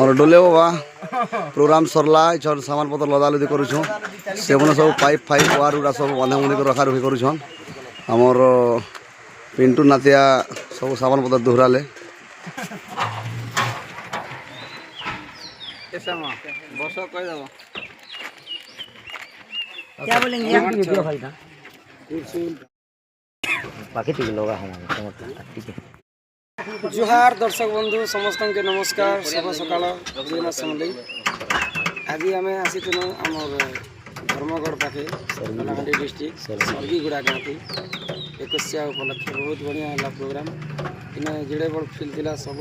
और डोले बाबा प्रोग्राम सरला इछन सामान पत्र लदा लदी करूछन से मन सब पाइप फाइप वार उड़ा सब बंधा बंधी कर रखा रखी करूछन हमर पिंटू नातिया सब सामान पत्र दोहराले ऐसा मां बसो कह दो क्या बोलेंगे दियो भाई ना बाकी ठीक लोग हमारे ठीक है। जुहार दर्शक बंधु समस्त के नमस्कार शुभ सकाल जय मां समली आज आम आसीनु आमर धर्मगढ़ पाखे कलाहांडी डिस्ट्रिक्ट सर्गीगुड़ा गाँव थी एकसिया उपलक्ष्य बहुत बढ़िया है प्रोग्राम इन्हें जेड़े बड़ फिल्ड थिला सब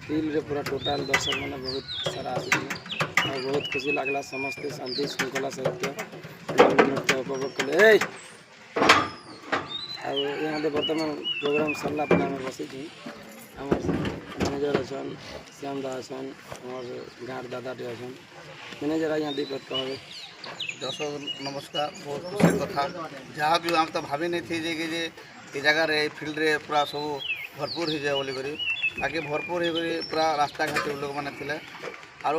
फिल्ड रे पूरा टोटाल दर्शक मैंने बहुत सारा आसी और बहुत खुशी लगला समस्ते शांति श्रृंखला सहित नृत्य उपभोग कले यहाँ बर्तमान प्रोग्राम सरला आम बसी मैनेजर अच्छा श्याम दा अच्छा और गाँव दादा टे अच्छा मैनेजर यहाँ दीपक कहे दर्शक नमस्कार बहुत खुशी कथा जहाँ भी आम तो भावी नहीं थी जे कि ये जगह रे फील्ड रे पूरा सब भरपूर हो जाए बोलिक बाकी भरपूर हो पूरा रास्ता घाट लोक मैंने थे और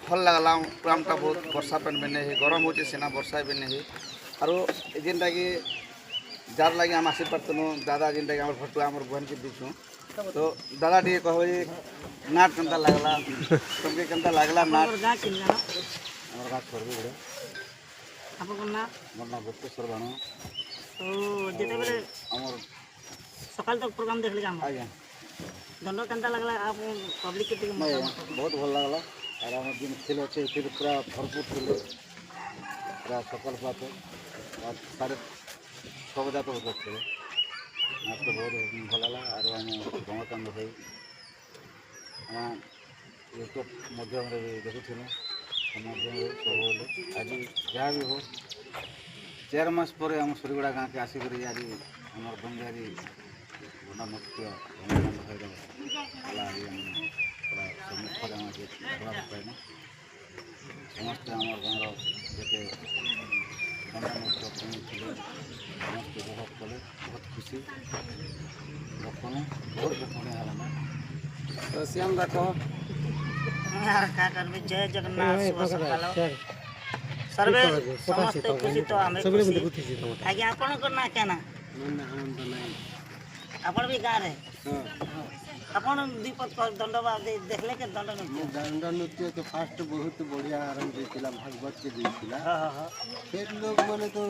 भल लगला प्रोग्रामटा बहुत वर्षा पेन भी नहीं गरम हो सीना वर्षा भी नहीं और जेनटा कि जार लगे आम आसी पार्तनु दादा जेनटा कि भटुआ आम बहन के दीछू तो दादा टे कह नाट केनता लगला तुमके केनता लगला नाट मोर ना गुप्तेश्वर बाणु सकाल तक प्रोग्राम देख लिया आज्ञा दंड केनता लगला आप पब्लिक के बहुत भल लगला और आम दिन फिल अच्छे फिर पूरा भरपूर फिल पूरा सकाल बात और 6:30 बजे तो होते नाच तो बहुत भल लगा और आम गणकांड भाई आम यूट्यूब मध्यम देखुन सब आज जहाँ भी हो 4 मास पर आम सरीगुड़ा गाँव के आसिक आज आम बंजारी गण नृत्य पूरा सम्मुखर आम पाएन समस्ते आम गाँव जिते गण नृत्य प्रेमी थे समस्त उपभोग कले बहुत खुशी बर्तमान बहुत बढ़िया है तो श्याम दा कह क्या करबे जय जगन्नाथ शुभ सकाल सर्वे समस्त खुशी तो हमें खुशी आगे आपण करना क्या ना आपण भी गाँव रे आपण दीपक दंडवा देखले के दंड नृत्य तो फास्ट बहुत बढ़िया आरंभ होता भागवत के देला फिर लोग मैंने तो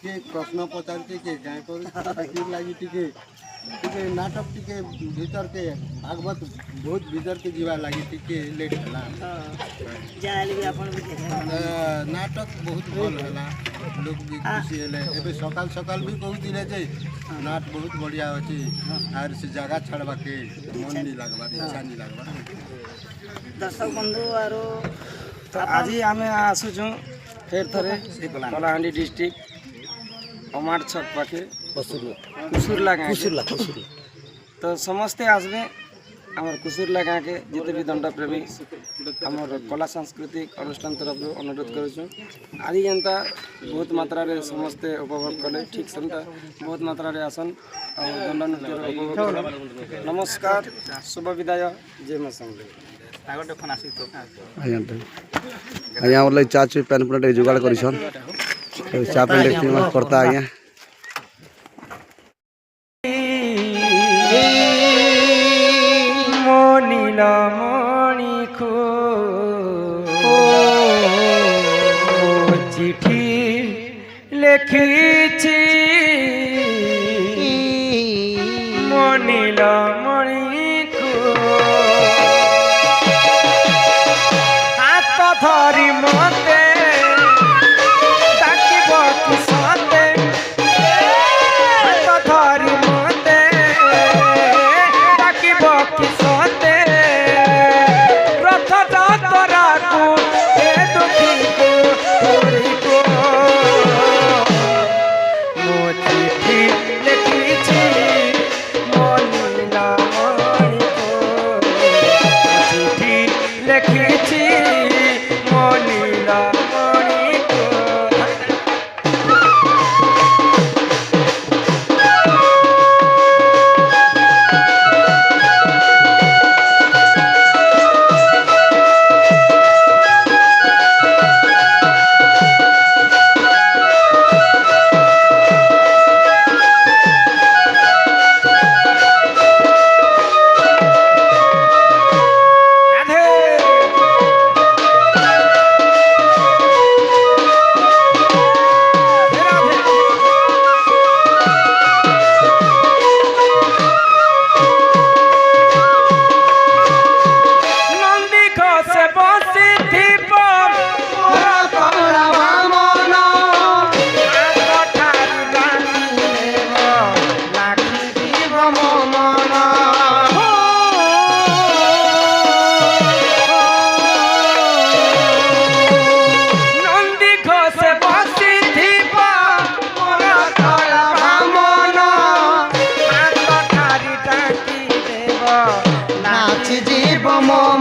टे प्रश्न पचारते के क्या कर लगी टे नाटक टे भीतर के भागवत बहुत भीतर के जीवा लगी टे लेट है नाटक बहुत भल है लोग भी खुशी है सकाल सकाल भी कहते जे नाट बहुत बढ़िया अच्छे और से जगह छाड़वा के मन नहीं लगवा इच्छा नहीं लगवा दर्शक बंधु और तो आज आम आसुचु फिर थे कलाहांडी डिस्ट्रिक्ट अमार छक पाखे कुसुरला गाँव तो समस्ते आसबे आमर कुसुरला गाँव के जिते भी दंड प्रेमी आमर कला सांस्कृतिक अनुष्ठान तरफ अनुरोध करूँ आज जनता बहुत मात्रा रे समस्ते उपभोग कले ठीक सेमता बहुत मात्रा रे आसन और दंड नृत्य उपभोग कले नमस्कार शुभ विदाय जय मां समली आज्ञा मतलब चा चुई पैन प्लेट जुगाड़ करिछन चा प्लेट करता आज्ञा नीला मणि खो चिठी लिखी नीला मणि खो हाथ धरी मते डाकिब किसते हाथ धरी मते डाकिब किसते चिठी लिखी मनीला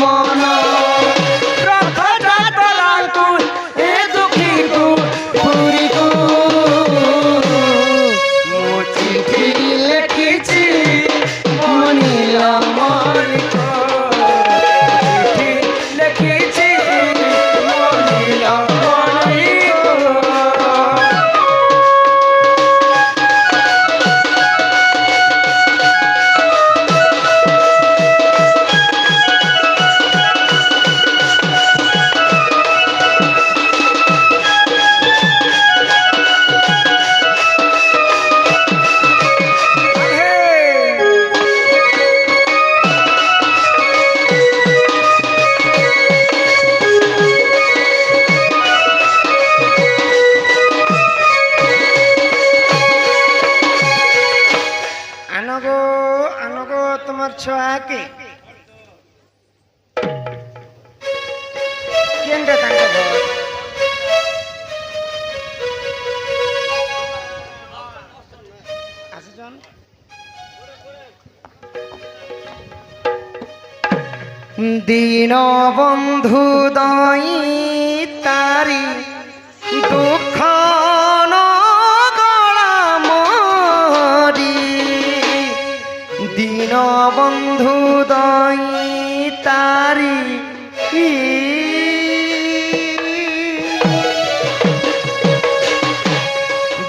মন রখ যাতরাଙ୍କୁ ଏ ଦୁଃଖୀକୁ ପୁରୀକୁ ମୁଁ ଚିଠି ଲେଖିଛି ମନିଲ ମଣିକ ଚିଠି ଲେଖିଛି ମନିଲ ମଣିକ আনগো তোমার ছোয়াকে কেনটা তাঙ্ক ঘর আসুছন দীন বন্ধু দই তারি দুঃখ দীন বন্ধু দই তারি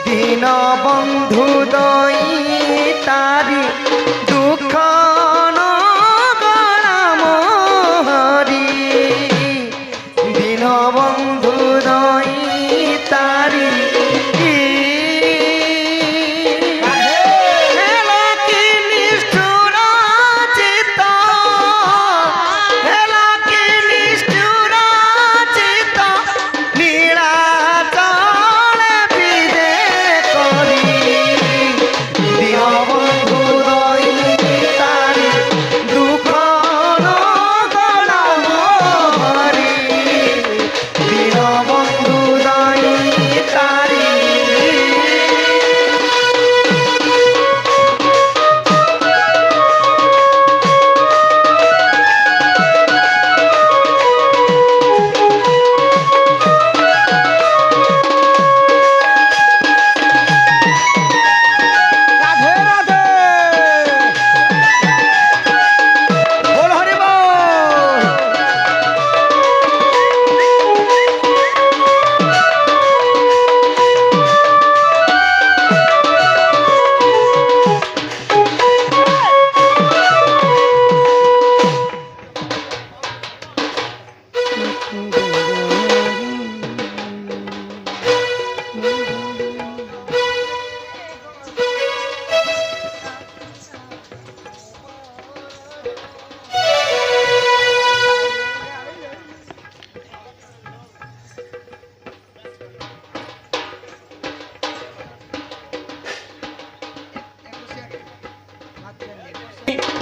দীন বন্ধু দই তারি দুঃখ মরি দীন বন্ধু দই তারি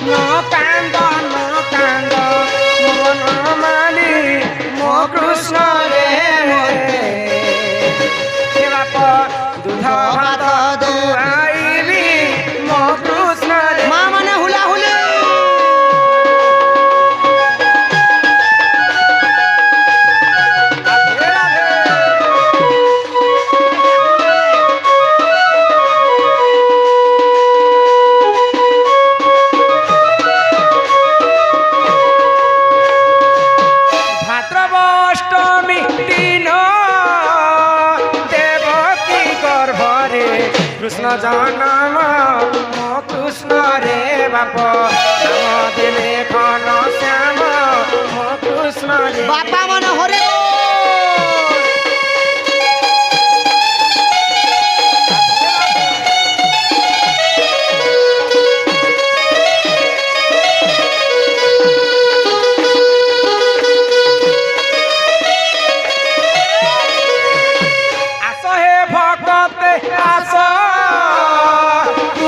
No cando, mon mali, mo Krishna re Deva por dudha bhat duaili, mo Krishna re Ma mane hula hule Krishna জনম মো কৃষ্ণ রে বাপ নাম দিলে ঘন শ্যাম মো কৃষ্ণ রে বাপা মন হরে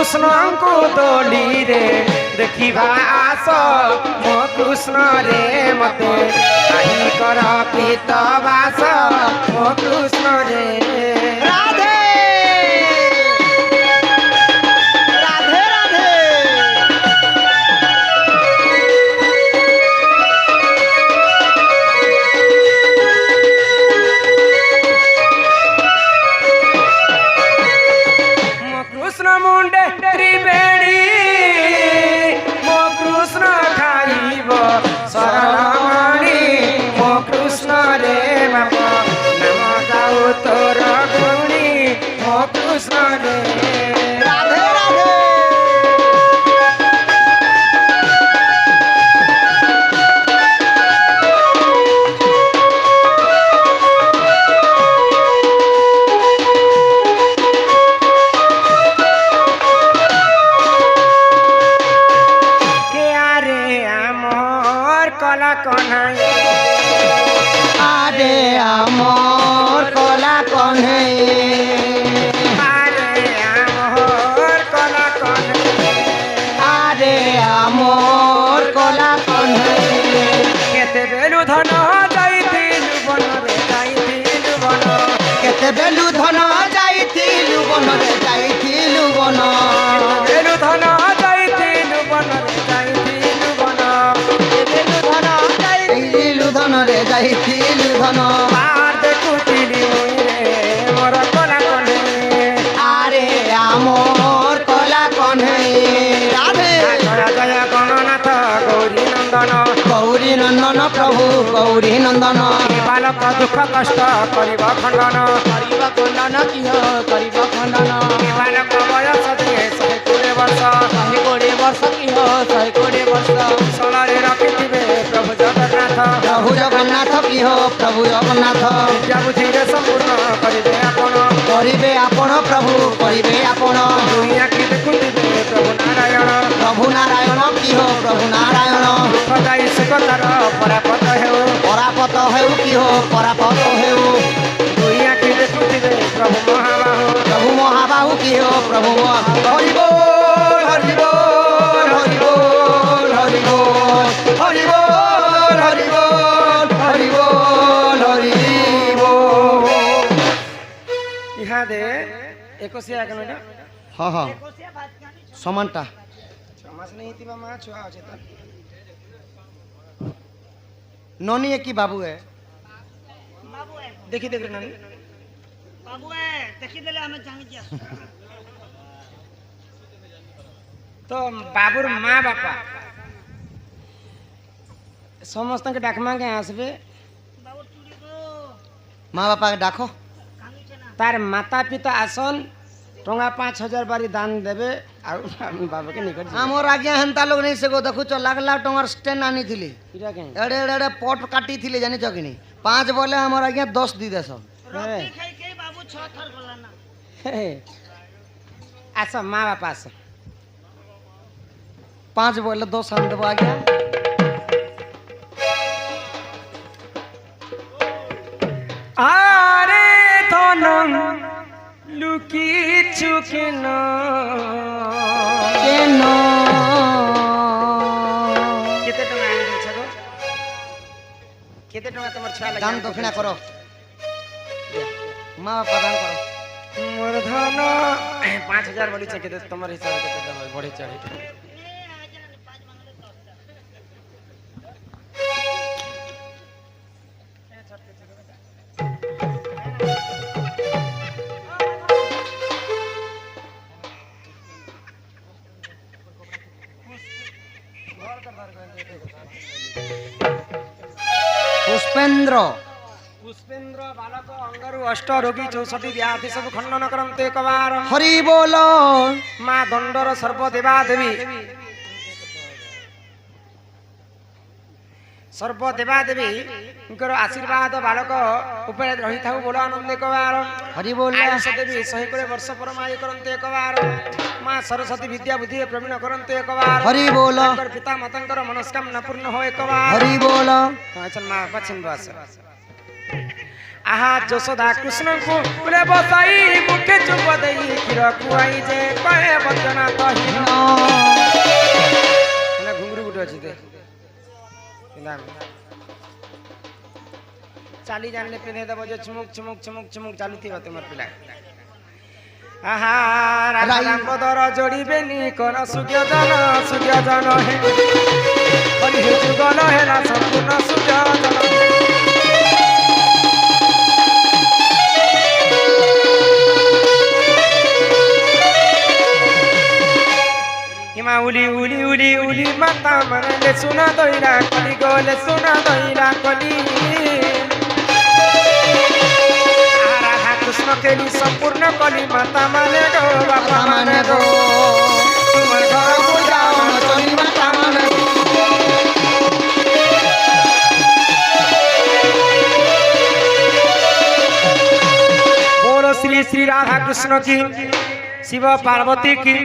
কৃষ্ণଙ୍କୁ দোলিরে দেখিবা আস মো কৃষ্ণ রে মতে আহি কর পিত বাস মো কৃষ্ণ রে রাধে রাধে রাধে কলা কনাই আরে আমর কলা কনে আরে আমার কলা কনাই আরে আমর কলা কনে কেতে বেলু ধন যাইতিলু বনরে যাইতিলু বন কেতে বেলু ধন যাইতিলু বনরে যাইতিলু বন বেলু ধন যাইতিলু বনরে যাইতিলু বন বেলু ধন যাইতিলু ধনরে যাইতিলু ধন আর দেখুতিলি মুই রে মোর কলা কনাই আরে আমর কলা কনে রাধে জয় জয় গণনাথ গৌরী নন্দন গৌরী নন্দন প্রভু গৌরী নন্দন বালক দুঃখ কষ্ট করিব খণ্ডন করিব খণ্ডন কিহ করিব খণ্ডন বালক বয়স দিয়ে 120 বর্ষ 120 বর্ষ কিহ 120 বর্ষ ষোଳରେ ରଖିଥିବେ ପ୍ରଭୁ ଜଗନ୍ନାଥ প্রভু জগন্নাথ কিহ প্রভু জগন্নাথ ବିଦ୍ୟା ବୁଦ୍ଧିରେ ସମ୍ପୂର୍ଣ୍ଣ କରିବେ ଆପଣ করিবে আপন প্রভু করিবে আপন ଦୁଇ ଆଖି ଦେଖୁଥିବେ ପ୍ରଭୁ ନାରାୟଣ প্রভু নারায়ণ কিহ প্রভু নারায়ণ ଦୁଃଖ ଯାଇ ସୁଖତାର ପରାପତ ହେଉ পরাপত হেউ কিহ পরাপত হেউ ଦୁଇ ଆଖି ଦେଖୁଥିବେ ପ୍ରଭୁ ମହାବାହୁ প্রভু মহাবাহু কিহ প্রভু হরি বল হরি বল হরি বল হরি বল হরি বল হরি বল হরি বল হরি বল ইহাদে 21 ଏକନଟା হ্যাঁ হ্যাঁ সমানটা ସମାସ ନେଇଥିବା ମା ଛୁଆ ଅଛି ତ ননি কি বাবু এ বাবু এ ଦେଖି ଦେଖି ନାନୀ বাবু এ ଦେଖିଦେଲେ ଆମେ ଜାଣିକି ଆସୁ ତ ବାବୁର ମା ବାପା ସମସ୍ତଙ୍କୁ ଡାକମା କେ ଆସିବେ বাবু টুড়ি গো মা বাপাকে ডাকো কান্দুছে না তার মাতা পিতা আসন টঙ্কা 5,000 বারি দান দেবে আর আমি বাবাকে নিকট যাই। আমার আজ্ঞা হেন্তা লোক নেই সে গো দেখুছ লাখ লাখ টাকার স্ট্যান্ড আনিଥିଲି এটা কেন এড়ে এড়ে পট কাটিଥିଲି জানিছ কি নি 5 বলে আমার আজ্ঞা 10 দি দেছ রক্তি খাই খাই বাবু 6 থর গলা না আস মা বাপা আস 5 বলে 10 আন দেবো আজ্ঞা আরে ধন লুকিছু কেন কেন কেতে টাকা আনি দিছ গো কেতে টাকা তোমার ছুয়া লাগে দান দক্ষিণা করো মা বাপা দান করো মোর ধন 5,000 বলিছে কেতে তোমার হিসাবে কেতে দেবে বড়ে চড়ে পুষ্পেন্দ্র পুষ্পেন্দ্র বালক অঙ্গরু অষ্ট রোগী 64 ব্যাধি সব খণ্ডন করন্তে একবার হরি বল মা দণ্ডর সর্বদেবা দেবী সর্বদেবা দেবী আশীর্বাদ বালক উপরে রহি থাকু বড় আনন্দ একবার হরি বল আয়ুষ দেবী 120 বর্ষ পরমায়ু করন্তে একবার মা সরস্বতী বিদ্যা বুদ্ধি প্রবীণ করন্তে একবার হরি বল তাঙ্কর পিতা মাতাঙ্কর মনস্কামনা পূর্ণ হয় একবার হরি বল আচ্ছা মা পশ্চিম বাস আহা যশোদা কৃষ্ণଙ୍କୁ পুরে বসাই মুখে চুপ দেই ক্ষীর কুয়াই যে কয়ে বচনা তহিন মানে ঘুঙ্গুরি গুটে আছে দে চালি জানলে পিঁধে দেব যে চুমুক চুমুক চুমুক চুমুক চালুথিব তোমার পিলা আহা রামপদর যোড়িবে নি কর সুজ্ঞজন হে হরি হে যুগল হেলা সম্পূর্ণ সুজ্ঞজন হিমা উলি উলি উলি উলি মাতা মরলে সুনা দইরা কলি গলে সুনা দইরা কলি রাধা কৃষ্ণ কেলি সম্পূর্ণ কলি মাতা মানে গো বাপা মানে গো তোমার ঘর বুঝাও চলি মাতা মানে बोलो श्री श्री राधा कृष्ण की शिव पार्वती की